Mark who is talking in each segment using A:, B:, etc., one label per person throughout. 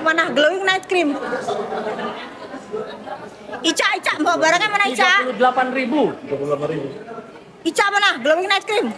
A: Mana glowing night cream? Ica, bawa barangnya mana Ica?
B: 38.000.
A: Ica mana? Glowing night cream.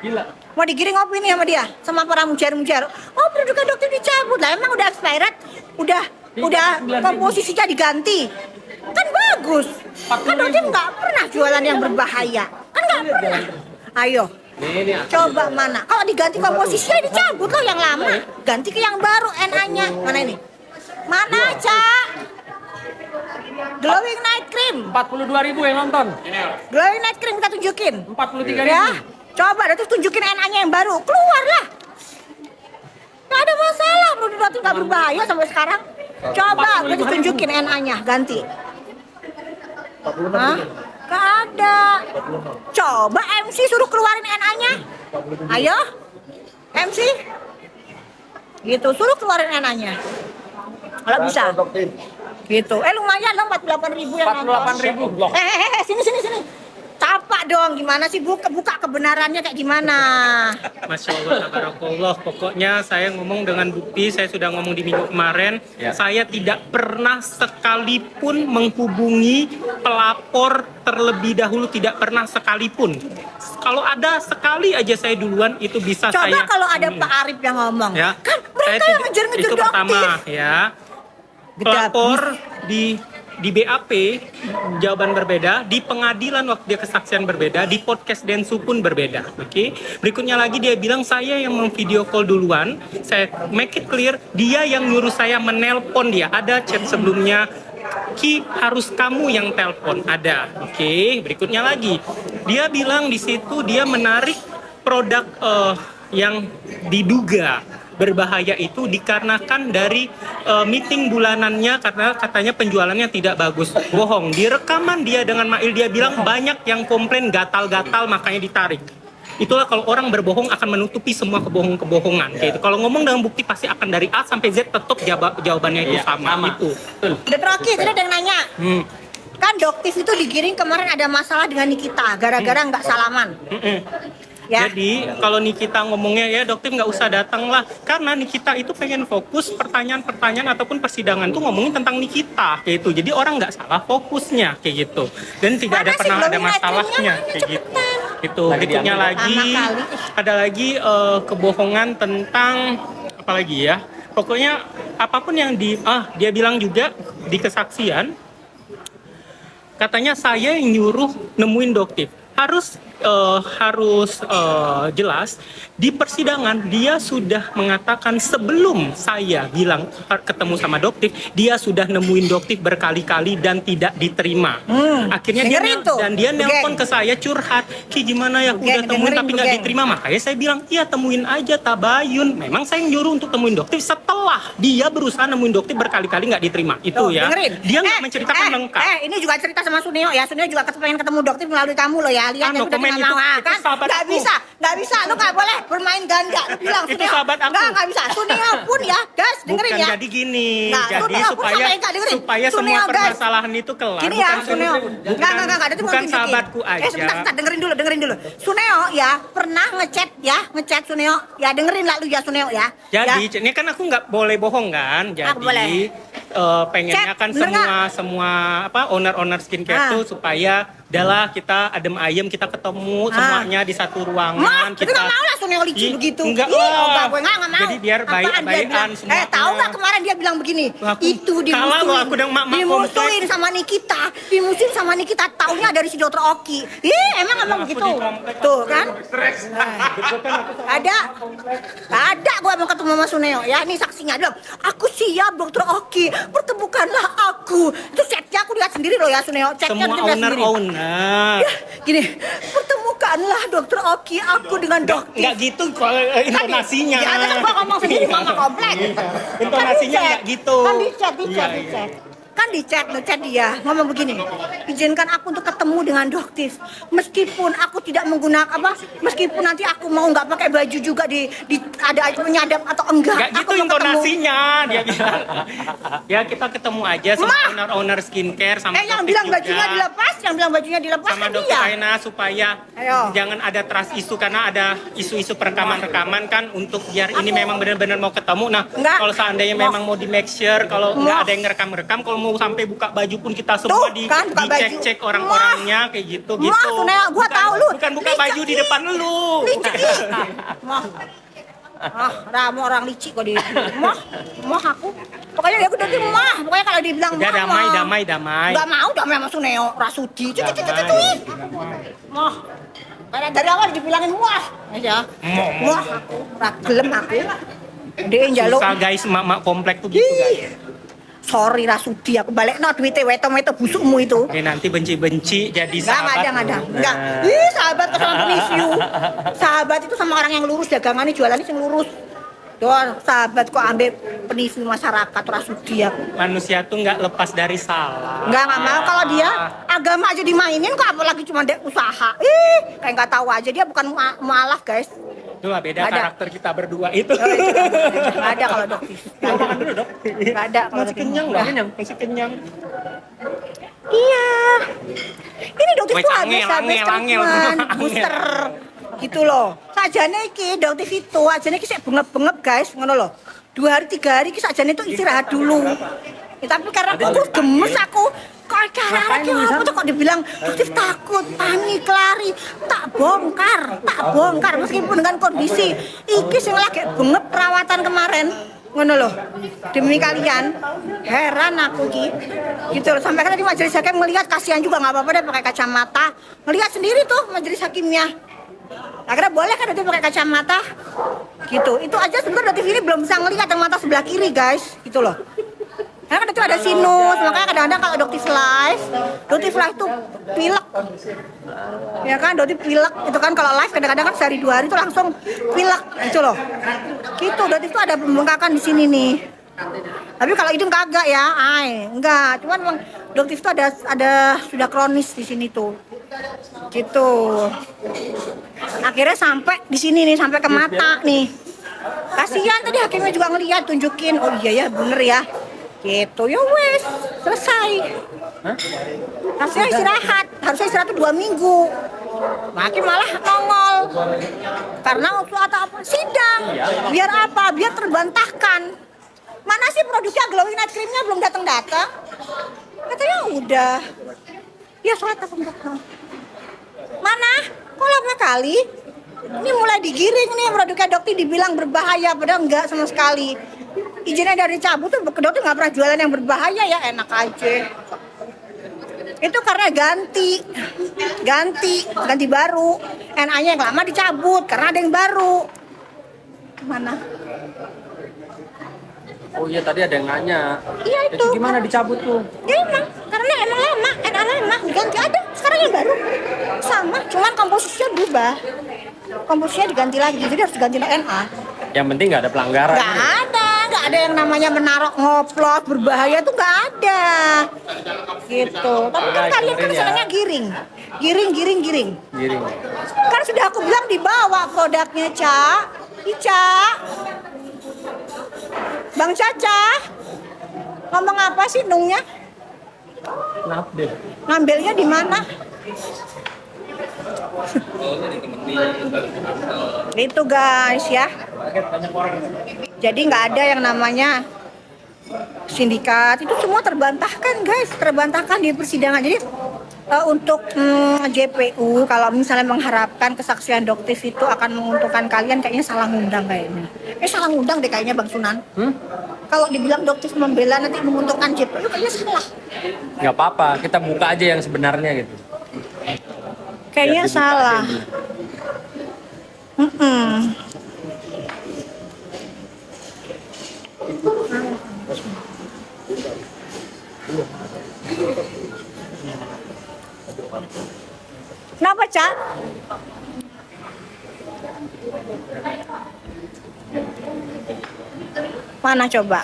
B: Gila.
A: Mau digiring opini sama dia, sama para mujar-mujar. Oh, produk dokter dicabut lah. Emang udah expired? Udah komposisinya diganti. Kan bagus. Kan dokter nggak pernah jualan yang berbahaya. Kan nggak pernah. Ayo. Coba mana? Kalau diganti komposisinya dicabut loh yang lama. Ganti ke yang baru NA-nya. Mana ini? Mana, Cak? Glowing night cream.
B: 42.000 yang nonton.
A: Glowing night cream kita tunjukin.
B: 43.000.
A: Ya. Coba terus tunjukin NA-nya yang baru. Keluarlah. Gak ada masalah. Produk dokter nggak berbahaya sampai sekarang. Coba terus tunjukin NA-nya. Ganti. Hah? Gak ada. Coba MC suruh keluarin NA-nya. Ayo. MC. Gitu, suruh keluarin NA-nya. Kalau bisa. Gitu. Lumayan loh 48.000 yang nonton.
B: 48.000.
A: Sini. Tapak dong, gimana sih buka kebenarannya kayak gimana?
C: Masya Allah, tabarakallah. Pokoknya saya ngomong dengan bukti, saya sudah ngomong di minggu kemarin, saya tidak pernah sekalipun menghubungi pelapor terlebih dahulu, tidak pernah sekalipun. Kalau ada sekali aja saya duluan, itu bisa
A: Coba
C: saya.
A: Coba kalau ada Pak Arif yang ngomong,
C: ya,
A: kan mereka yang ngejar-ngejar
C: itu
A: dokter.
C: pertama, ya. Pelapor di BAP jawaban berbeda, di pengadilan waktu dia kesaksian berbeda, di podcast Densu pun berbeda. Oke. Berikutnya lagi dia bilang saya yang memvideo call duluan. Saya make it clear, dia yang nyuruh saya menelpon dia. Ada chat sebelumnya, Ki harus kamu yang telpon. Ada. Oke. Berikutnya lagi, dia bilang di situ dia menarik produk yang diduga berbahaya itu dikarenakan dari meeting bulanannya karena katanya penjualannya tidak bagus. Bohong. Di rekaman dia dengan Mail dia bilang banyak yang komplain gatal-gatal makanya ditarik. Itulah kalau orang berbohong akan menutupi semua kebohongan gitu. Kalau ngomong dengan bukti pasti akan dari A sampai Z tetap jawabannya itu sama. Itu.
A: Dokter Oki tadi ada yang nanya. Kan Doktif itu digiring kemarin ada masalah dengan Nikita gara-gara nggak salaman. Ya.
C: Jadi kalau Nikita ngomongnya ya dokter nggak usah datang lah karena Nikita itu pengen fokus pertanyaan-pertanyaan ataupun persidangan tuh ngomongin tentang Nikita kayak gitu. Jadi orang nggak salah fokusnya kayak gitu dan tidak ada pernah ada masalahnya kayak gitu. Itu berikutnya lagi ada lagi kebohongan tentang apa lagi ya. Pokoknya apapun yang dia bilang juga di kesaksian katanya saya yang nyuruh nemuin Doktif. Harus jelas di persidangan dia sudah mengatakan sebelum saya bilang ketemu sama Doktif dia sudah nemuin Doktif berkali-kali dan tidak diterima. Akhirnya dia nelpon ke saya curhat, Ki gimana ya aku udah temuin tapi nggak diterima. Makanya saya bilang iya temuin aja Tabayun. Memang saya nyuruh untuk temuin Doktif setelah dia berusaha nemuin Doktif berkali-kali nggak diterima. Itu ya. Dia nggak menceritakan lengkap.
A: Ini juga cerita sama Suneo ya. Suneo juga pengen ketemu Doktif melalui kamu loh ya. Lihat yang udah
C: itu
A: kan nggak bisa lu nggak boleh bermain ganda lu bilang
C: itu sahabat aku
A: nggak bisa Suneo pun ya guys dengerin ya
C: jadi gini jadi supaya
A: Suneo,
C: semua permasalahan itu kelar
A: gini ya Suneo nggak ada
C: bukan sahabatku aja
A: sebentar dengerin dulu Suneo ya pernah ngechat Suneo ya dengerin lah lu ya Suneo ya
C: jadi ini kan aku nggak boleh bohong kan jadi pengennya kan semua owner skincare tuh supaya adalah kita adem ayem kita ketemu semuanya di satu ruangan kita
A: nggak mau lah Suneo licin begitu
C: enggak lah
A: gue nggak mau
C: jadi biar baik-baikan semua
A: tahu nggak kemarin dia bilang begini itu dimusuhin sama Nikita taunya dari si Dokter Oki emang ngomong gitu tuh kan ada gue mau ketemu sama Suneo ya ini saksinya bilang aku siap Dokter Oki pertemukanlah aku itu chatnya aku lihat sendiri loh ya Suneo chatnya
C: semua owner
A: gini pertemukanlah Dokter Oki aku dengan Dokter
C: nggak gitu intonasinya
A: ya kan gua ngomong sendiri mama komplek
C: intonasinya nggak gitu
A: kan di chat kan di chat dia ngomong begini, izinkan aku untuk ketemu dengan dokter meskipun aku tidak menggunakan meskipun nanti aku mau nggak pakai baju juga di ada penyadap atau enggak.
C: Gak gitu
A: aku mau
C: intonasinya dia bilang. Ya kita ketemu aja sama owner skincare sama
A: yang
C: dokter
A: bilang
C: juga.
A: bajunya dilepas
C: Sama
A: kan
C: dokter
A: dia.
C: Aina supaya
A: Ayo.
C: jangan ada trust isu karena ada isu-isu perekaman-rekaman kan untuk biar ini memang benar-benar mau ketemu. Nah,
A: Enggak.
C: kalau seandainya memang mau di make sure kalau nggak ada yang ngerekam-rekam, kalau mau sampai buka baju pun kita semua
A: Tuh, kan, buka baju.
C: dicek-cek orang-orangnya kayak gitu.
A: Sunel, gua tahu lu.
C: Bukan buka
A: Licik
C: baju di depan lu.
A: Ramu orang licik kok di mah aku. Pokoknya dia udah pokoknya kalau dibilang
C: Udah damai.
A: Enggak mau damai sama Suneo Rasudi. Mah. Karena dari awal dibilangin muah aja. Muah aku, gelem aku. Dia njaluk.
C: Susah guys, mak-mak komplek tuh gitu guys.
A: Sorry Rasudi, aku balik duitnya weto busukmu itu.
C: Oke, nanti benci-benci jadi sahabat.
A: Enggak. Ih, sahabat tuh sama review. Sahabat itu sama orang yang lurus, dagangannya jualannya yang lurus. Doang sahabat kok ambil penipu masyarakat Rasudi aku.
C: Manusia tuh nggak lepas dari salah.
A: Enggak mau kalau dia agama aja dimainin kok apalagi cuma dek usaha. Ih, kayak nggak tahu aja dia bukan mualaf, guys.
C: Itulah beda karakter kita berdua itu.
A: Nggak ada kalau dokter.
C: Makan dulu dok.
A: Nggak ada kalau
C: Masih kenyang nggak? Masih kenyang.
A: Iya. Ini dokter itu habis
C: Angel.
A: treatment booster gitu loh. Sajane iki dokter itu ajane iki sik bengep-bengep guys, ngono loh. 2 hari 3 hari iki sajane itu istirahat dulu. Ya, tapi karena aku gemes aku kok cara apa tuh kok dibilang dokter takut, panik, lari, tak bongkar meskipun dengan kondisi iki sing lagi bengep perawatan kemarin. Ngono loh, demi kalian heran aku gitu loh. Sampai kan tadi majelis hakim melihat kasihan juga nggak apa-apa deh pakai kacamata, ngelihat sendiri tuh majelis hakimnya. Akhirnya boleh kan dia pakai kacamata gitu. Itu aja sebenarnya TV ini belum bisa ngelihat yang mata sebelah kiri guys gitu loh. Karena kan itu ada sinus, makanya kadang-kadang kalau dokter live itu pilek. Ya kan, dokter pilek itu kan kalau live kadang-kadang kan sehari 2 hari itu langsung pilek gitu loh. Gitu, dokter itu ada pembengkakan di sini nih. Tapi kalau hidung kagak ya, enggak. Cuman memang dokter itu ada sudah kronis di sini tuh. Gitu. Akhirnya sampai di sini nih, sampai ke mata nih. Kasihan tadi hakimnya juga ngeliat, tunjukin. Oh iya ya, bener ya. Gitu ya wes, selesai. Harusnya istirahat tuh 2 minggu. Makin malah nongol. Karena waktu atau sidang. Biar apa? Biar terbantahkan. Mana sih produknya glowing night creamnya belum datang-datang? Katanya udah. Ya sholat apa enggak? Mana? Kok lama kali? Ini mulai digiring nih produknya dokter dibilang berbahaya padahal enggak sama sekali. Izinnya dari cabut tuh dokter nggak pernah jualan yang berbahaya ya, enak aja. Itu karena ganti baru. NA-nya yang lama dicabut karena ada yang baru. Mana?
B: Oh iya tadi ada yang nanya.
A: Iya itu.
B: Gimana dicabut tuh?
A: Ya emang, karena emang lama, NA lama diganti ada. Sekarang yang baru sama, cuman komposisinya berubah. Komposisinya diganti lagi, jadi harus diganti NA.
B: Yang penting nggak ada pelanggaran.
A: Nggak ada yang namanya menarok ngoplot berbahaya tuh nggak ada. Gitu. Tapi kan kalian kan senangnya giring. Giring. Kan sudah aku bilang dibawa produknya, Ica. Bang Caca. Ngomong apa sih nungnya?
B: Kenapa deh?
A: Ngambilnya di mana? Itu guys ya. Jadi nggak ada yang namanya sindikat, itu semua terbantahkan guys, terbantahkan di persidangan. Jadi untuk JPU kalau misalnya mengharapkan kesaksian dokter itu akan menguntungkan kalian, kayaknya salah ngundang kayaknya. Salah ngundang deh kayaknya Bang Sunan. Kalau dibilang dokter membela nanti menguntungkan JPU kayaknya salah.
B: Nggak apa-apa, kita buka aja yang sebenarnya gitu.
A: Kayaknya salah. Kenapa, Cak? Mana coba?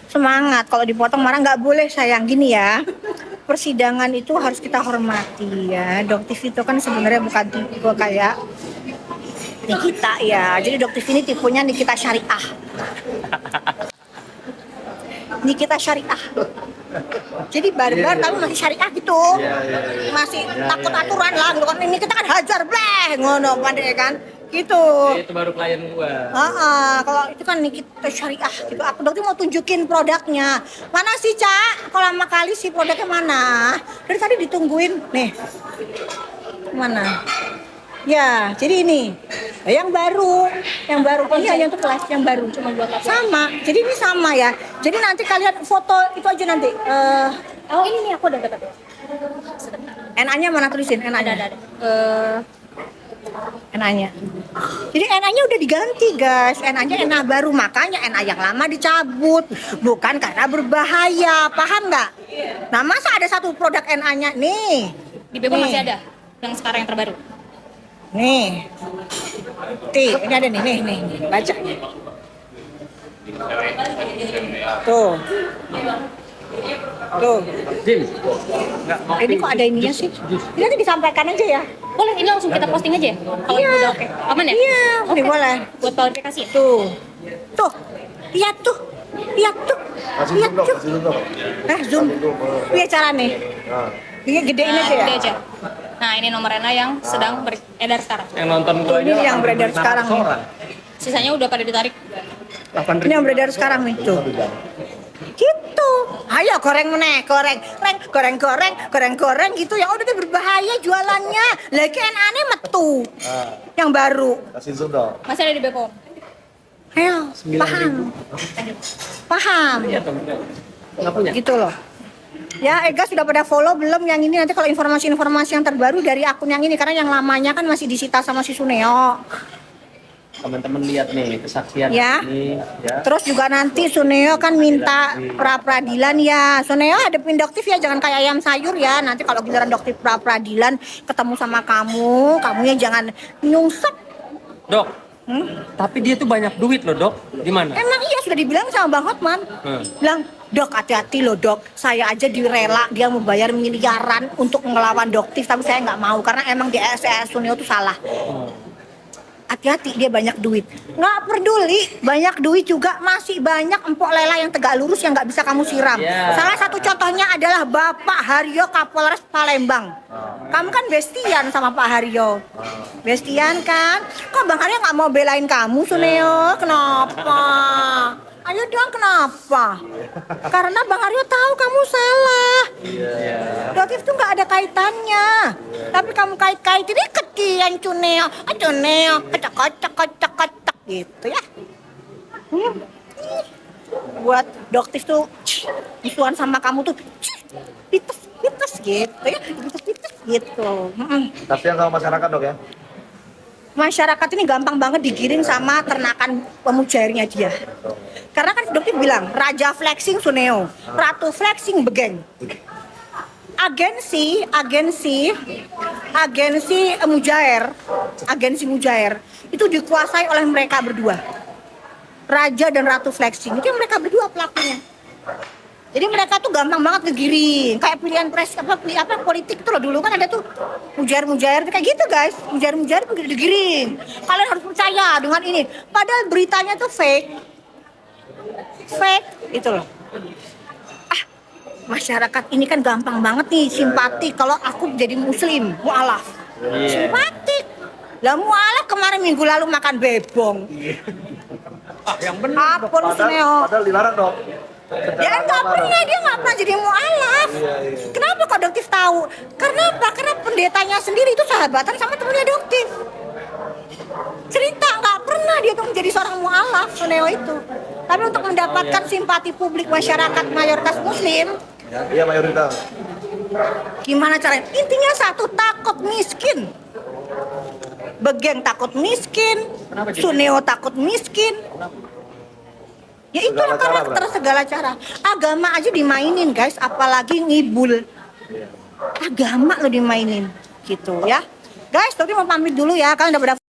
A: Semangat, kalau dipotong marah nggak boleh sayang, gini ya. Persidangan itu harus kita hormati ya. Doktif itu kan sebenarnya bukan tipe kayak Nikita ya. Jadi Doktif ini tipenya Nikita Syariah. Nikita Syariah. Jadi barbar tapi masih syariah gitu. Masih takut aturan lah gitu kan. Ini kita kan hajar bleh ngono pandai kan. Gitu.
B: Itu baru klien gua.
A: Kalau itu kan Nikita Syariah gitu. Aku Doktif mau tunjukin produknya. Mana sih, Cak? Kalau lama kali sih produknya mana? Dari tadi ditungguin. Nih. Mana? Ya, jadi ini yang baru ini hanya untuk kelas yang baru cuma buat sama. Jadi ini sama ya. Jadi nanti kalian foto itu aja nanti. Oh ini nih aku udah dapat. NA-nya mana tulisin? NA-nya. Ada. NA-nya. Jadi NA-nya udah diganti guys. NA-nya NA baru, makanya NA yang lama dicabut. Bukan karena berbahaya, paham nggak? Nah masa ada satu produk NA-nya nih.
D: Di Bebo masih ada yang sekarang yang terbaru.
A: Nih, ini ada nih, baca. Tuh.
B: Jim, nggak mau
A: Ini kok ada ininya sih? Ini nanti disampaikan aja ya.
D: Boleh, ini langsung kita posting aja ya? Kalau
A: Iya.
D: udah oke. Aman ya?
A: Iya,
D: Oke.
A: ini boleh.
D: Buat klarifikasi ya?
A: Tuh, lihat tuh. Lihat tuh. Zoom. Iya cara nih. Ini gedein aja ya.
D: Udah aja. Nah, ini nomor NA yang sedang beredar sekarang.
B: yang nonton gua
A: Ini yang beredar sekarang nih.
D: Sisanya udah pada ditarik.
A: Ini yang beredar sekarang nih tuh. Gitu. Ayo goreng gitu ya. Udah berbahaya jualannya. Lagi aneh metu. Yang baru.
E: Kasih zoom dong.
D: Masih ada di Bepom.
A: Ayo, paham.
B: Iya, Tom. Nggak punya.
A: Gitu loh. Ya, Ega sudah pada follow belum yang ini? Nanti kalau informasi-informasi yang terbaru dari akun yang ini, karena yang lamanya kan masih disita sama si Suneo.
B: Teman-teman lihat nih kesaksian
A: Ya.
B: ini ya.
A: Terus juga nanti Suneo kan minta pra-peradilan ya. Suneo hadapin Doktif ya, jangan kayak ayam sayur ya. Nanti kalau giliran Doktif pra-peradilan ketemu sama kamunya jangan nyungsep.
B: Dok, tapi dia tuh banyak duit loh, Dok. Gimana?
A: Emang iya sudah dibilang sama Bang Hotman. Bilang, Dok hati-hati loh Dok. Saya aja direla dia mau bayar miliaran untuk ngelawan Doktif, tapi saya nggak mau karena emang di SES Suneo tuh salah. Hati-hati dia banyak duit. Nggak peduli, banyak duit juga masih banyak empok lela yang tegak lurus yang nggak bisa kamu siram.
B: Yeah.
A: Salah satu contohnya adalah Bapak Haryo Kapolres Palembang. Kamu kan bestian sama Pak Haryo. Bestian kan? Kok Bang Haryo nggak mau belain kamu, Suneo? Kenapa? Ayo dong, kenapa? Karena Bang Haryo tahu kamu salah. Doktif tuh nggak ada kaitannya. Tapi kamu kait-kaitin ini kekian Cuneo, kocak gitu ya. Buat Doktif tuh musuhan sama kamu tuh pites gitu ya, pites gitu.
E: Kasihan sama masyarakat dok ya.
A: Masyarakat ini gampang banget digiring sama ternakan pemujairnya dia. Karena kan Doktif bilang, Raja flexing Suneo, Ratu flexing Begeng. Agensi Mujair itu dikuasai oleh mereka berdua. Raja dan Ratu flexing, itu mereka berdua pelakunya. Jadi mereka tuh gampang banget ngegiring, kayak pilihan politik tuh loh, dulu kan ada tuh mujair kayak gitu guys, mujair begitu digiring. Kalian harus percaya dengan ini, padahal beritanya tuh fake itu loh. Masyarakat ini kan gampang banget nih simpati kalau aku jadi muslim, mualaf. Simpatik. Lah mualaf kemarin minggu lalu makan bebong.
B: Yang benar.
A: Apa Suneo?
E: Padahal dilarang dok.
A: Ya nggak pernah, dia nggak pernah jadi mualaf. Kenapa kok Doktif tahu? Karena apa? Karena pendetanya sendiri itu sahabatan sama temennya Doktif. Cerita nggak pernah dia tuh menjadi seorang mualaf Suneo itu. Tapi untuk mendapatkan simpati publik masyarakat mayoritas muslim,
E: Iya mayoritas.
A: gimana caranya? Intinya satu, takut miskin. Begeng takut miskin, Suneo takut miskin. Ya itulah karakter segala cara. Agama aja dimainin guys, apalagi ngibul. Agama lo dimainin gitu ya. Guys, Doktif mau pamit dulu ya, kalian udah pada